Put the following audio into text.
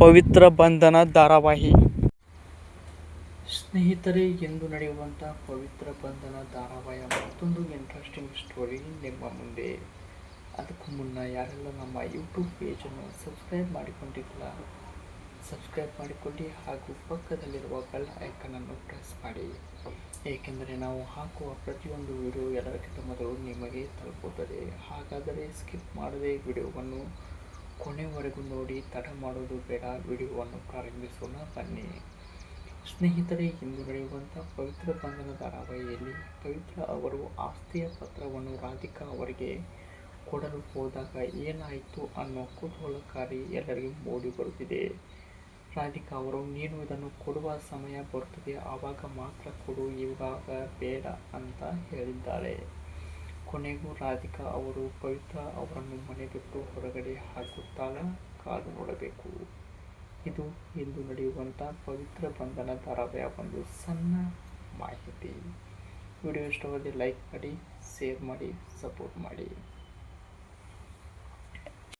ಪವಿತ್ರ ಬಂಧನ ಧಾರಾವಾಹಿ. ಸ್ನೇಹಿತರೆ, ಎಂದು ನಡೆಯುವಂಥ ಪವಿತ್ರ ಬಂಧನ ಧಾರಾವಾಹಿಯ ಮತ್ತೊಂದು ಇಂಟ್ರೆಸ್ಟಿಂಗ್ ಸ್ಟೋರಿ ನಿಮ್ಮ ಮುಂದೆ. ಅದಕ್ಕೂ ಮುನ್ನ ಯಾರೆಲ್ಲ ನಮ್ಮ ಯೂಟ್ಯೂಬ್ ಪೇಜನ್ನು ಸಬ್ಸ್ಕ್ರೈಬ್ ಮಾಡಿಕೊಂಡಿಲ್ಲ, ಸಬ್ಸ್ಕ್ರೈಬ್ ಮಾಡಿಕೊಳ್ಳಿ ಹಾಗೂ ಪಕ್ಕದಲ್ಲಿರುವ ಬೆಲ್ ಐಕನನ್ನು ಪ್ರೆಸ್ ಮಾಡಿ, ಏಕೆಂದರೆ ನಾವು ಹಾಕುವ ಪ್ರತಿಯೊಂದು ವಿಡಿಯೋ ಎಲ್ಲರಿಗಿಂತ ಮೊದಲು ನಿಮಗೆ ತಲುಪುತ್ತದೆ. ಹಾಗಾದರೆ ಸ್ಕಿಪ್ ಮಾಡದೆ ವಿಡಿಯೋವನ್ನು ಕೊನೆವರೆಗೂ ನೋಡಿ, ತಡ ಮಾಡೋದು ಬೇಡ. ವಿಡಿಯೋವನ್ನು ಪ್ರಾರಂಭಿಸೋಣ ಬನ್ನಿ. ಸ್ನೇಹಿತರೆ, ಇಂದು ನಡೆಯುವಂಥ ಪವಿತ್ರ ಬಂಧನ ಧಾರಾವಾಹಿಯಲ್ಲಿ ಪವಿತ್ರ ಅವರು ಆಸ್ತಿಯ ಪತ್ರವನ್ನು ರಾಧಿಕಾ ಅವರಿಗೆ ಕೊಡಲು ಹೋದಾಗ ಏನಾಯಿತು ಅನ್ನೋ ಕುತೂಹಲಕಾರಿ ಎಲ್ಲರಿಗೂ ಮೂಡಿ ಬರುತ್ತಿದೆ. ರಾಧಿಕಾ ಅವರು, ನೀನು ಇದನ್ನು ಕೊಡುವ ಸಮಯ ಬರುತ್ತದೆ, ಆವಾಗ ಮಾತ್ರ ಕೊಡು, ಇವಾಗ ಬೇಡ ಅಂತ ಹೇಳಿದ್ದಾಳೆ. ಕೊನೆಗೂ ರಾಧಿಕಾ ಅವರು ಪವಿತ್ರ ಅವರನ್ನು ಮನೆ ಬಿಟ್ಟು ಹೊರಗಡೆ ಹಾಕುತ್ತಾಳ? ಕಾದು ನೋಡಬೇಕು. ಇದು ಇಂದು ನಡೆಯುವಂಥ ಪವಿತ್ರ ಬಂಧನ ಧಾರಾವಾಹಿಯ ಒಂದು ಸಣ್ಣ ಮಾಹಿತಿ. ವಿಡಿಯೋ ಇಷ್ಟವಾದರೆ ಲೈಕ್ ಮಾಡಿ, ಶೇರ್ ಮಾಡಿ, ಸಪೋರ್ಟ್ ಮಾಡಿ.